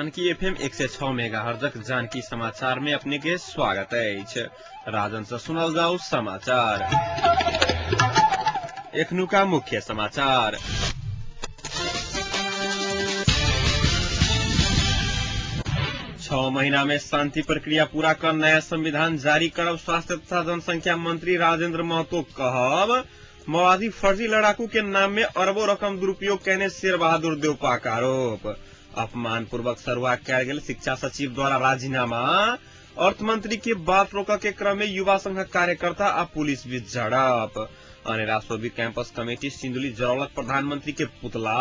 Janaki FM 106 मेगाहर्जक Janaki समाचार में अपने के स्वागत है। राजन से सुनल जाऊ समाचार। एखनुका मुख्य समाचार। छह महीना में शांति प्रक्रिया पूरा कर नया संविधान जारी करब स्वास्थ्य तथा जनसंख्या मंत्री राजेंद्र महतो कहब। माओवादी फर्जी लड़ाकू के नाम में अरबों रकम दुरुपयोग कहने शेर बहादुर देवपा का आरोप। अपमान पूर्वक सरुआ कयल गेल शिक्षा सचिव द्वारा राजीनामा। अर्थ मंत्री के बात रोक के क्रम में युवा संघ कार्यकर्ता आ पुलिस बीच झड़प। राष्ट्रपति कैंपस कमेटी सिंधुली जरौलक प्रधानमंत्री के पुतला।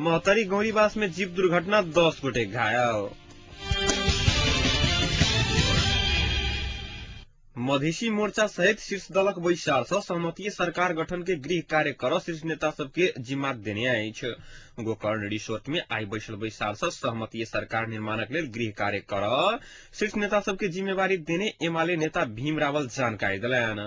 महतरी गौरीवास में जीप दुर्घटना 10 गोटे घायल। मधेसी मोर्चा सहित शीर्ष दलक बैसार से सहमतीय सरकार गठन के गृह कार्य कर शीर्ष नेता सबके जिम्मा देने अछि। गोकर्ण रिसोर्ट में आई बैसल बैसार से सहमतीय सरकार निर्माणक लेल गृह कार्य कर शीर्ष नेता सबके जिम्मेवारी देने एमाले नेता भीम रावल जानकारी दिलन।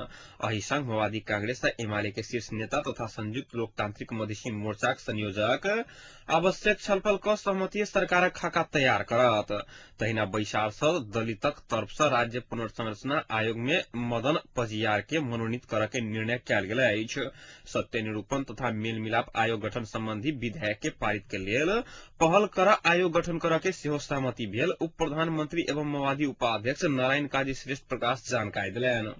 अही संग माओवादी कांग्रेस आ एमाले के शीर्ष नेता तथा संयुक्त लोकतांत्रिक मधेसी मोर्चाक संयोजक आवश्यक छलफल क सहमतीय सरकारक खाका तैयार करत। तहिना बैसार से दलितक तरफ से राज्य पुनर्संरचना आयोग में मदन पजियार के मनोनीत करे के निर्णय कयल गेल अछि। सत्य निरूपण तथा मेल मिलाप आयोग गठन संबंधी विधेयक के पारित के लेल पहल कर आयोग गठन करे के सेहो सहमति भेल। उप प्रधानमंत्री एवं माओवादी उपाध्यक्ष नारायण काजी श्रेष्ठ प्रकाश जानकारी दिलन।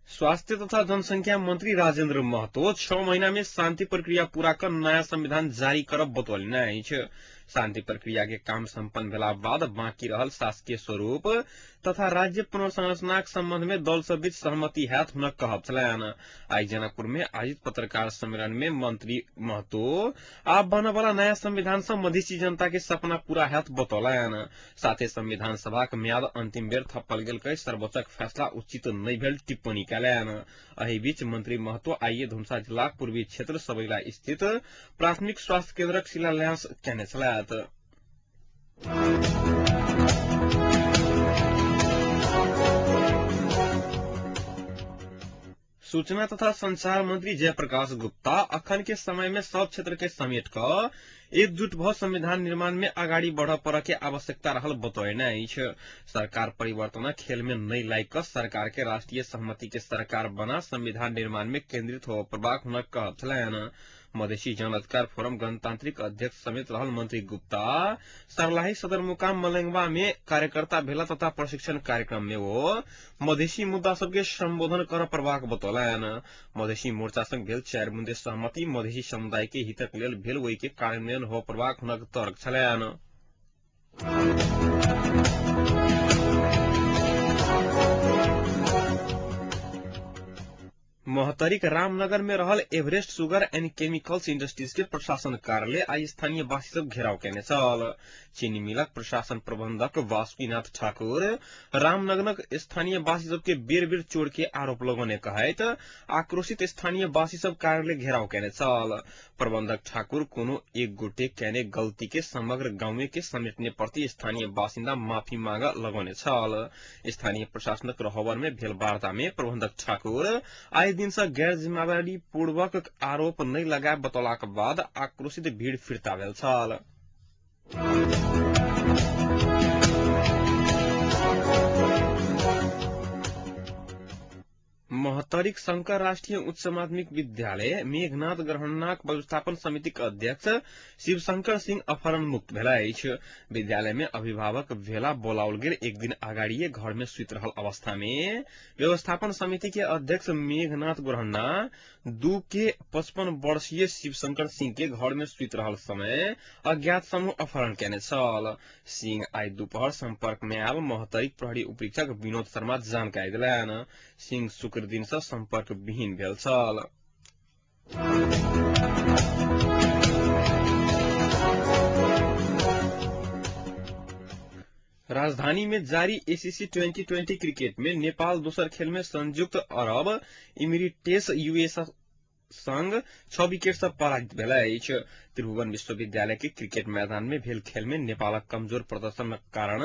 स्वास्थ्य तथा जनसंख्या मंत्री राजेंद्र महतो 6 महीना में शांति प्रक्रिया पूरा कर नया संविधान जारी करब बतौलन अछि। शांति प्रक्रिया के काम संपन्न भेला बाद बाकी रहल शासकीय स्वरूप तथा राज्य पुनर्संरचनाक संबंध में दल सब बीच सहमति हैत हुनक कहब छलैन। आई जनकपुर में आयोजित पत्रकार सम्मेलन में मंत्री महतो आप बने वाला नया संविधान से मधेसी जनता के सपना पूरा हैत बतौलन। साथे संविधान सभा के म्याद अंतिम बेर थप्पल गेल कई सर्वोच्च फैसला उचित नहीं भेल टिप्पणी कयलैन। एहि बीच मंत्री महतो आइए धुमसा जिला पूर्वी क्षेत्र सबैला स्थित प्राथमिक स्वास्थ्य केन्द्रक शिलान्यास केने छलैथ। सूचना तथा संचार मंत्री जयप्रकाश गुप्ता अखन के समय में सब क्षेत्र के समेट कर एकजुट भ संविधान निर्माण में आगाड़ी बढ़ पड़ के आवश्यकता रहल बतौने अछि। सरकार परिवर्तन खेल में नहीं लाई कर सरकार के राष्ट्रीय सहमति के सरकार बना संविधान निर्माण में केंद्रित हो प्रभाग हुनक कहब छलैन। मधेसी जन अधिकार फोरम गणतांत्रिक अध्यक्ष समेत रहल मंत्री गुप्ता सरलाही सदरमुकाम मलंगवा में कार्यकर्ता भेला तथा प्रशिक्षण कार्यक्रम में वो मधेसी मुद्दा सबके संबोधन कर प्रभाग बतौलन। मधेसी मोर्चा संग भेल 4 बुंदे सहमति मधेसी समुदाय के हितक लेल भेल ओहि के कार्यान्वयन हो प्रभाग हुनक तर्क छलैन। महतरीक रामनगर में रहल Everest sugar and chemicals industries के प्रशासन कार्यालय आई स्थानीय वासी सब घेराव केने छल। चीनी मिलक प्रशासन प्रबंधक वासुकीनाथ ठाकुर रामनगरक स्थानीय वासी सब के बेर बेर चोर के आरोप लगौने कहैत आक्रोशित स्थानीय वासी सब कार्यालय घेराव केने छल। प्रबंधक ठाकुर कोनो एक गोटे केने गलती के समग्र गांव के समेटने प्रति स्थानीय बासिंदा माफी मांग लगौने छल। स्थानीय प्रशासनक रहबर में भेल वार्ता में प्रबंधक ठाकुर आई दिन से गैर जिम्मेवारी पूर्वक आरोप नहीं लगाए बतौलाक बाद आक्रोशित भीड़ फिरता भेल छल। महतरीक शंकर राष्ट्रीय उच्च माध्यमिक विद्यालय मेघनाथ ग्रहणनाक व्यवस्थापन समिति के अध्यक्ष शिवशंकर सिंह अपहरण मुक्त भेला अछि। विद्यालय में अभिभावक भेला बोलाओल गेल एक दिन आगाड़िए घर में सुत रहल अवस्था में व्यवस्थापन समिति के अध्यक्ष मेघनाथ ग्रहणना 2 के 55 वर्षीय शिवशंकर सिंह के घर में सुत रहल समय अज्ञात समूह अपहरण केने छल। सिंह आई दोपहर संपर्क में आयल महतरीक प्रहरी उपरीक्षक विनोद शर्मा जानकारी दिलन। सिंह शुक्र दिन से संपर्क विहीन भेल छल। राजधानी में जारी एसीसी 2020 क्रिकेट में नेपाल दोसर खेल में संयुक्त अरब इमिरेट्स यूएई संग 6 विकेट से पराजित भेल अछि। त्रिभुवन विश्वविद्यालय के क्रिकेट मैदान में भेल खेल में नेपालक कमजोर प्रदर्शन कारण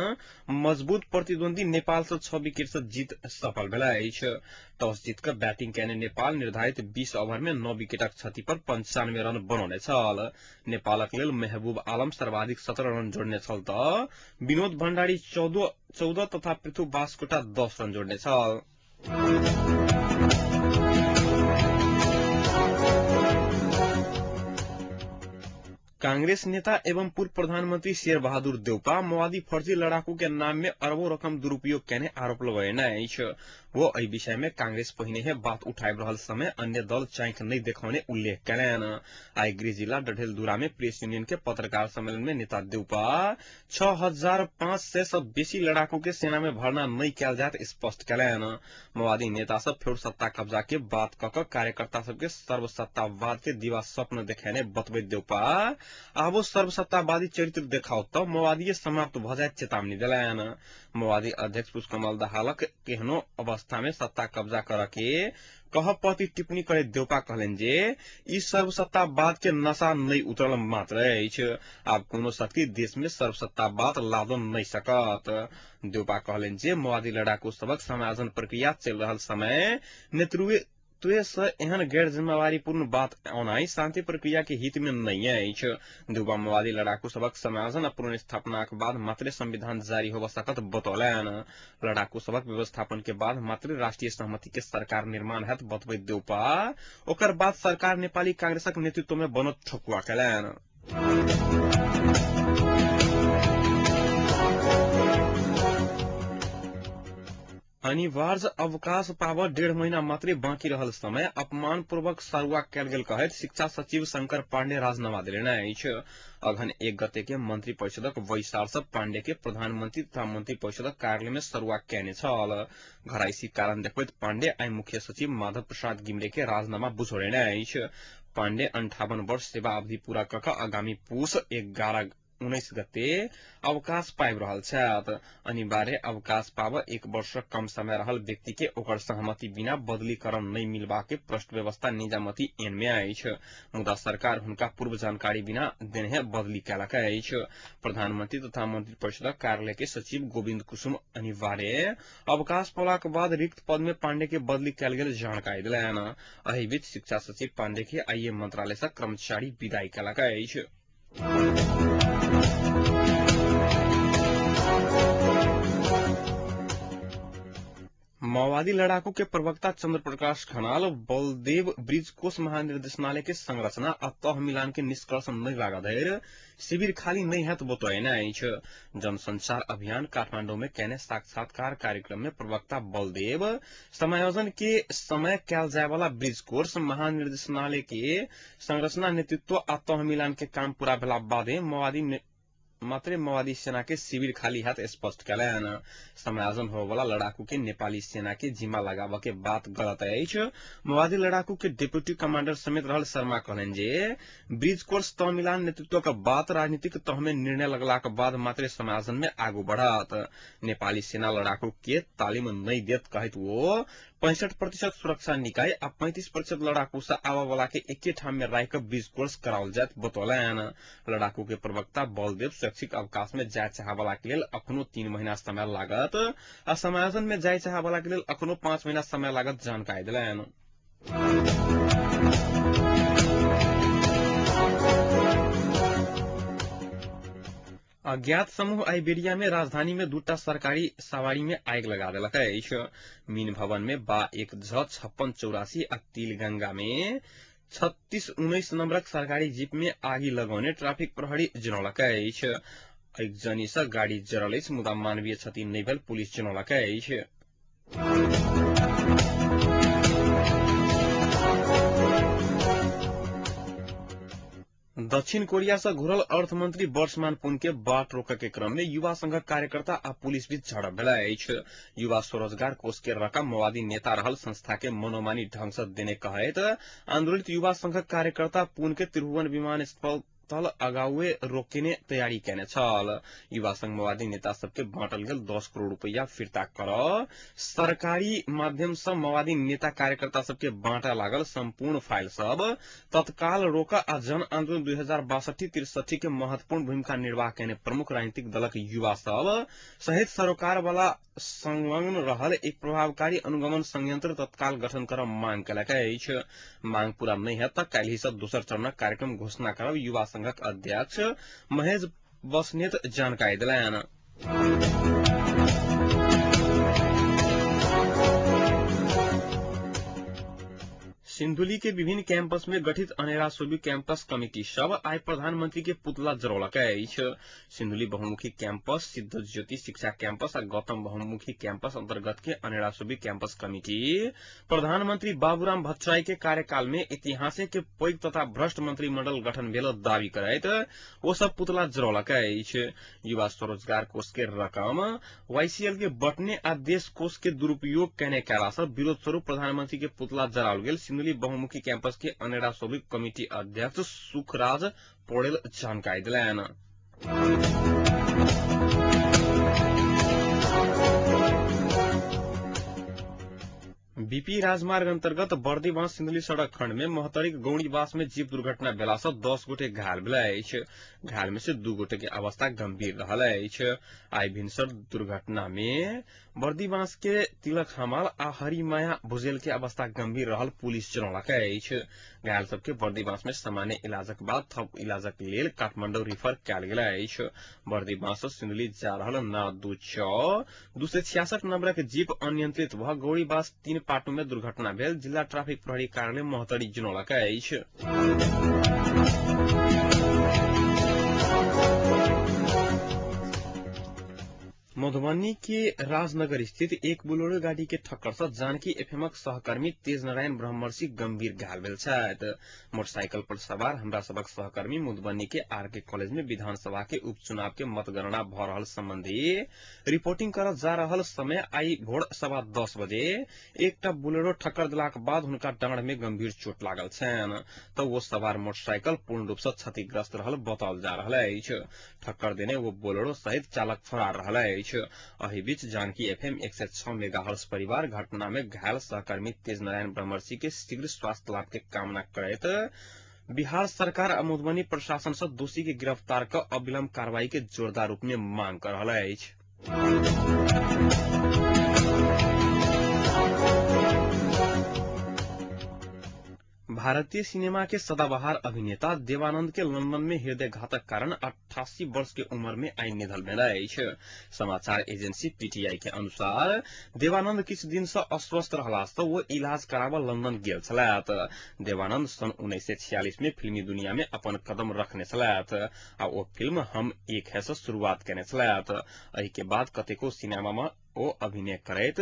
मजबूत प्रतिद्वंदी नेपाल से 6 विकेट से जीत सफल भेल अछि। टॉस जीतकर बैटिंग कैने नेपाल निर्धारित 20 ओवर में 9 विकेटक क्षति पर 95 रन बनौने छल। नेपालक लेल महबूब आलम सर्वाधिक 17 रन जोड़ने छल त विनोद भण्डारी 14 तथा पृथु बास्कोटा 10 रन जोड़ने छल। कांग्रेस नेता एवं पूर्व प्रधानमंत्री शेर बहादुर देउपा माओवादी फर्जी लड़ाकू के नाम में अरबों रकम दुरुपयोग करने आरोप लगेने अछि। वो एहि विषय में कांग्रेस पहिने बात उठाबि रहल समय अन्य दल चाँखि नहीं देखाउने उल्लेख कयलनि। आइ गृह जिला डडेलधुरा में प्रेस यूनियन के पत्रकार सम्मेलन में नेता देउपा 6500 से बेसी लड़ाकू के सेना में भर्ना नहीं कयल जायत स्पष्ट कयलनि। माओवादी नेता सब फेर सत्ता कब्जा के बात कऽ कार्यकर्ता सबके सर्वसत्तावाद के दिवा स्वप्न देखेने बतबैत देउपा आबो सर्वसत्तावादी चरित्र देखाओ तो माओवादी समाप्त भ जाय चेतावनी दिलैन। माओवादी अध्यक्ष पुष्पकमल दाहालक केहनो अवस्था में सत्ता कब्जा कर के कह प्रति टिप्पणी करे देउपा कहलन जे ई सर्वसत्तावाद के नशा नहीं उतरल मात्र अछि। आब कोनो शक्ति देश में सर्वसत्तावाद लादो नहीं सकत। देउपा कहलन जे माओवादी लड़ाकू सबक समाधान प्रक्रिया चल रहल समय नेतृत्व से एहन गैर जिम्मेवारीपूर्ण बात औनाई शांति प्रक्रिया के हित में नहीं अछि। देउपा माओवादी लड़ाकू सबक समाधान आ पुनर्स्थापना के बाद मात्र संविधान जारी होब सकत बतौलन। लड़ाकू सबक व्यवस्थापन के बाद मात्र राष्ट्रीय सहमति के सरकार निर्माण हैत बतबैत देउपा ओकर बाद सरकार नेपाली कांग्रेसक नेतृत्व में बनत ठकुआ कयलनि। अनिवार्य अवकाश पाव 1.5 महीना मात्र बाँकी रहल समय अपमान पूर्वक सरुआ कयल गेल कहैत शिक्षा सचिव शंकर पांडे राजीनामा देलनि अछि। अघन 1 गते के मंत्री परिषदक बैसार पांडे के प्रधानमंत्री तथा मंत्री परिषदक कार्यालय में सरुआ कयने छल। घरायसी कारण देखबैत पांडे आइ मुख्य सचिव माधव प्रसाद गिमरे के राजीनामा बुझौलनि अछि। पांडे 58 वर्ष सेवा अवधि पूरा कऽ आगामी पुष 19 गते अवकाश पाबि रहल छथि। अनिवार्य अवकाश पाव 1 वर्ष कम समय रहल व्यक्ति के ओकर सहमति बिना बदलीकरण नहीं मिलबा के पृष्ठ व्यवस्था निजामती एन में अछि। मुदा सरकार हुनका पूर्व जानकारी बिना देने बदली कयलक अछि। प्रधानमंत्री तथा मंत्री परिषदक कार्यालय के सचिव गोविंद कुसुम अनिवार्य अवकाश पौलाक बाद रिक्त पद में पांडे के बदली कयल गेल जानकारी दिलनि। एहि बीच शिक्षा सचिव पांडे के आइए मंत्रालय से कर्मचारी विदाई कयलक अछि। माओवादी लड़ाकू के प्रवक्ता चंद्र प्रकाश खनाल बलदेव ब्रिज कोष महानिर्देशनालय के संरचना आ तह मिलान के निष्कर्ष नहीं लगा धैर शिविर खाली नहीं है तो बतौने अछि। जनसंचार अभियान काठमांडू में कहने साक्षात्कार कार्यक्रम में प्रवक्ता बलदेव समायोजन के समय कयल जाय वाला ब्रिज कोर्स महानिर्देशनालय के संरचना नेतृत्व आ तह मिलान के काम पूरा भेला बादे माओवादी सेना के शिविर खाली हाथ स्पष्ट कयलनि। समायोजन हो वाला लड़ाकू के नेपाली सेना के जिम्मा लगाव के बात गलत अछि। माओवादी लड़ाकू के डिप्टी कमांडर समेत रहल शर्मा कहलन जे ब्रिज कोर्स तह मिलान नेतृत्व के बात राजनीतिक तह में निर्णय लगला के बाद मात्र समायोजन में आगू बढ़त। नेपाली सेना लड़ाकू के तालीम नहीं देत कहत वो 65% सुरक्षा निकाय आ 35% लड़ाकू से आवा वाला के एके ठाम में राख ब्रिज कोर्स कराओल जात बतौलन। लड़ाकू के प्रवक्ता बलदेव शैक्षिक अवकाश में जाय चाह वाला के लेल अखनो 3 महीना समय लागत आ समायोजन में जाय चाह वाला के लेल अखनो 5 महीना समय लागत जानकारी दिलनि। अज्ञात समूह आइबेरिया में राजधानी में 2टा सरकारी सवारी में आग लगा देलक अछि। मीन भवन में बा 15684 आ तिलगंगा में 3619 नंबरक सरकारी जीप में आगि लगौने ट्रैफिक प्रहरी जनौलक अछि। एकजनी से गाड़ी जरल अछि मुदा मानवीय क्षति नहीं भेल पुलिस जनौलक अछि। दक्षिण कोरिया से घुरल अर्थमंत्री वर्षमान पुन के बाट रोके के क्रम में युवा संघ कार्यकर्ता आ पुलिस बीच झड़प भेल अछि। युवा स्वरोजगार कोष के रकम माओवादी नेता रहल संस्था के मनोमानी ढंग से देने कहैत आंदोलित युवा संघ कार्यकर्ता पुन के त्रिभुवन विमानस्थल तल अगाउए रोकिने तैयारी केने छल। युवा संघ माओवादी नेता सबके बांटल गेल 10 करोड़ रुपया फिर्ता कर सरकारी माध्यम से माओवादी नेता कार्यकर्ता सबके बांटा लागल संपूर्ण फाइल सब तत्काल रोक आ जन आंदोलन 2062-63 के महत्वपूर्ण भूमिका निर्वाह केने प्रमुख राजनीतिक दलक युवा सब सहित सरोकार वाला संलग्न रहल एक प्रभावकारी अनुगमन संयंत्र तत्काल गठन कर मांग कयलक अछि। मांग पूरा नहीं है तक काल्हि से दोसर चरणक कार्यक्रम घोषणा करब युवा संघक अध्यक्ष महेश बस्नेत जानकारी दिलैन। सिंधुली के विभिन्न कैंपस में गठित अनेरा सोबी कैंपस कमिटी सब आय प्रधानमंत्री के पुतला जरौलक अछि। सिंधुली बहुमुखी कैंपस, सिद्ध ज्योति शिक्षा कैंपस और गौतम बहुमुखी कैंपस अंतर्गत के अनेरा सोबी कैंपस कमिटी प्रधानमंत्री बाबूराम भट्टराई के कार्यकाल में ऐतिहासिक के पैघ तथा भ्रष्ट मंत्रिमंडल गठन भेल दावी करैत वो सब पुतला जरौलक अछि। युवा स्वरोजगार कोष के रकम YCL के बटने आ देश कोष के दुरुपयोग केने कैला से विरोध स्वरूप प्रधानमंत्री के पुतला जराओल गेल सिंधुली बहुमुखी कैंपस के अनेरा सोबी कमिटी अध्यक्ष सुखराज पौडेल जानकारी दिलैन। बीपी राजमार्ग अंतर्गत बर्दीबांस सिंधुली सड़क खंड में मोहतरिक गौड़ीबास में जीप दुर्घटना भेला से 10 गोटे घायल भेल अछि। घायल में से 2 गोटे के अवस्था गंभीर रहल अछि। आइ भिनसर दुर्घटना में बर्दीबांस के तिलक हमाल आ हरिमाया भुजेल के अवस्था गंभीर रहल पुलिस जनौलक अछि। घायल सबके बर्दीबांस में सामान्य इलाजक बाद थप इलाजक लेल काठमांडू रिफर कयल गेल अछि। बर्दीबांस से सिंधुली जा रहल ना 266 नंबर के जीप अनियंत्रित भ गौड़ीबास 3 पाटू में दुर्घटना भेल जिला ट्रैफिक प्रहरी कार्यालय मोहतरी जनौलक अछि। मधुबनी के राजनगर स्थित एक बोलेरो गाड़ी के ठक्कर से जानकी एफएमक सहकर्मी तेज नारायण ब्रह्मर्षि गंभीर घायल भेल छथि। मोटरसाइकिल पर सवार हमरा सबक सहकर्मी मधुबनी के आरके कॉलेज में विधानसभा के उपचुनाव के मतगणना भ रहल संबंधी रिपोर्टिंग कर जा रहल समय आई भोर 10:15 बजे एकटा बोलेरो ठक्कर दिलाक बाद हुनका डांड में गंभीर चोट लागल छनि तऽ वो सवार मोटरसाइकिल पूर्ण रूप से क्षतिग्रस्त रहल बताओल जा रहल अछि। ठक्कर देने वो बोलेरो सहित चालक फरार रहल अछि। एहि बीच जानकी एफएम 106 मेगाहर्ट्ज परिवार घटना में घायल सहकर्मी तेज नारायण ब्रह्मर्षि के शीघ्र स्वास्थ्य लाभ के कामना करैत बिहार सरकार आ मधुबनी प्रशासन से दोषी के गिरफ्तार कर अविलंब कार्रवाई के जोरदार रूप में मांग कर रहल अछि। भारतीय सिनेमा के सदाबहार अभिनेता देवानंद के लंदन में हृदयघातक कारण 88 वर्ष के उम्र में आई निधन भेल अछि। समाचार एजेंसी पीटीआई के अनुसार देवानंद किछ दिन से अस्वस्थ रहला से वो इलाज कराबऽ लंदन गेल छलाह। देवानंद सन 1946 में फिल्मी दुनिया में अपन कदम रखने छलाह आ वो फिल्म हम एक है से शुरुआत केने छलाह। एहि के बाद कतेको सिनेमा में ओ अभिनय करैत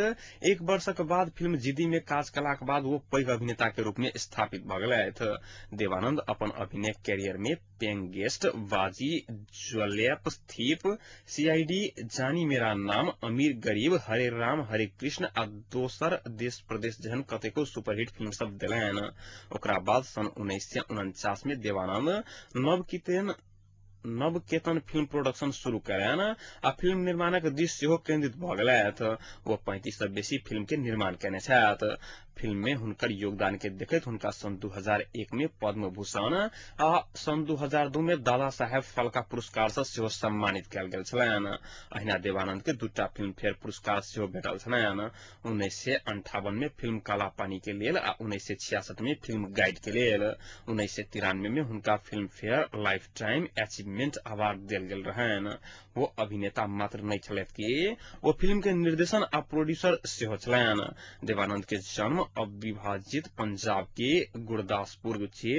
1 वर्षक बाद फिल्म जिद्दी में काज कलाक बाद वो पैघ अभिनेता के रूप में स्थापित भ गेलथि। देवानंद अपन अभिनय कैरियर में पेइंग गेस्ट, बाजी, ज्वेलैप थीप, सीआईडी, जानी मेरा नाम, अमीर गरीब, हरे राम हरे कृष्ण आ दोसर देश प्रदेश जहन कतेको सुपरहिट फिल्म सब देलनि। ओकरा बाद सन 1949 में देवानंद नवकेतन फिल्म प्रोडक्शन शुरू कयलनि आ फिल्म निर्माणक दिस सेहो केंद्रित भ गेलथि। वो 35 से बेसी फिल्म के निर्माण केने छथि। फिल्म में हुनकर योगदान के देखैत हुनका सन 2001 में पद्म भूषण आ सन 2002 में दादा साहेब फाल्के पुरस्कार से सेहो सम्मानित कयल गेल छलनि। अहिना देवानंद के 2टा फिल्म फेयर पुरस्कार सेहो भेटल छलनि। 1958 में फिल्म काला पानी के लेल आ 1966 में फिल्म गाइड के लेल। 1993 में हुनका film fair life time achievement award देल गेल रहनि। वो अभिनेता मात्र नहीं छलथि कि वो फिल्म के निर्देशन आ प्रोड्यूसर सेहो छलनि। देवानंद के जन्म अविभाजित पंजाब के गुरदासपुर के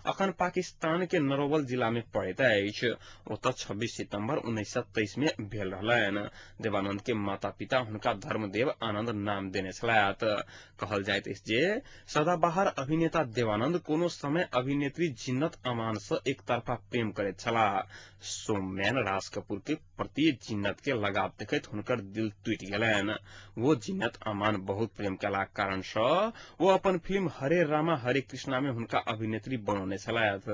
अखन पाकिस्तान के नरोवल जिला में पड़ैत अछि। ओतऽ 26 सितंबर 1923 में भेल रहलनि। देवानंद के माता पिता हुनका धर्मदेव आनंद नाम देने छलथि। कहल जाइत अछि जे सदाबहार अभिनेता देवानंद कोनो समय अभिनेत्री जिन्नत अमान से एक तरफा प्रेम करैत छलाह। सोमैन राज कपूर के प्रति जिन्नत के लगाव देखैत हुनकर दिल टूट गेलैन। वो जिन्नत अमान बहुत प्रेम केला कारण सँ वो अपन फिल्म हरे रामा हरे कृष्णा में हुनका अभिनेत्री बनौने छलैथ।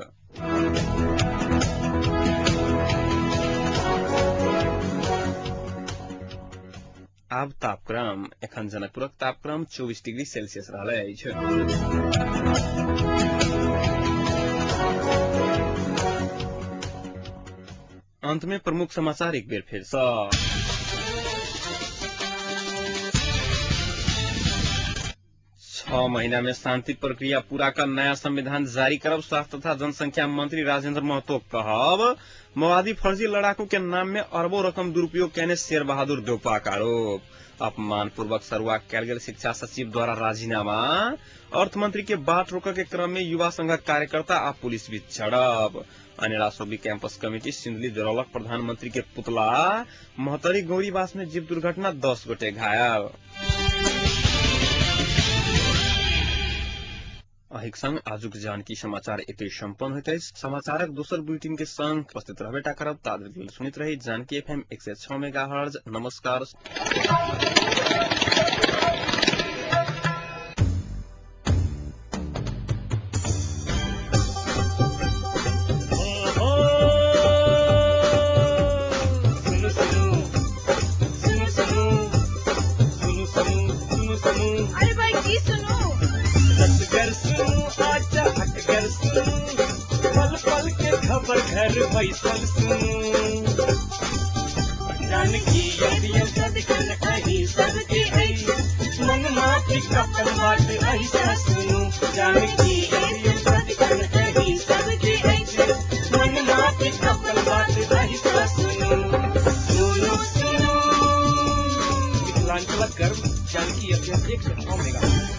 आब तापक्रम एखन जनकपुरक तापक्रम 24 डिग्री सेल्सियस रहलै अछि। अंत में प्रमुख समाचार एक बेर फिर से। 6 महीना में शांति प्रक्रिया पूरा कर नया संविधान जारी करब, स्वास्थ्य तथा जनसंख्या मंत्री राजेंद्र महतो कहब। माओवादी फर्जी लड़ाकू के नाम में अरबों रकम दुरुपयोग कहने शेर बहादुर देवपा का आरोप। अपमान पूर्वक सरुआ कैल गेल शिक्षा सचिव द्वारा राजीनामा। अर्थ मंत्री के बाट रोक के क्रम में युवा संघक कार्यकर्ता आ पुलिस बीच झड़प। अनेरा सोबी कैंपस कमेटी सिंधली जरौलक प्रधानमंत्री के पुतला। महतरी गौरीवास में जीव दुर्घटना 10 गोटे घायल। अहिक संग आजुक जानकी समाचार एते संपन्न होइत अछि। समाचारक दोसर बुलेटिन के संग उपस्थित रहबेटा करब। ताधरि लेल सुनित रही जानकी FM 106 मेगाहर्ट्ज। नमस्कार। अरे भाई की सुनो पल पल के खबर घर बैसल सुनू। जानकी यदि सदकन अही सबके ऐसी मन माटी कपन बाट ऐसा सुनू। जानकी यदि सदकन अही सबके ऐसी मन माटी कपन बाट ऐसा सुनू। सुनू सुनू। मिथिलांचल गर्व जानकी FM 106 मेगाहर्ट्ज।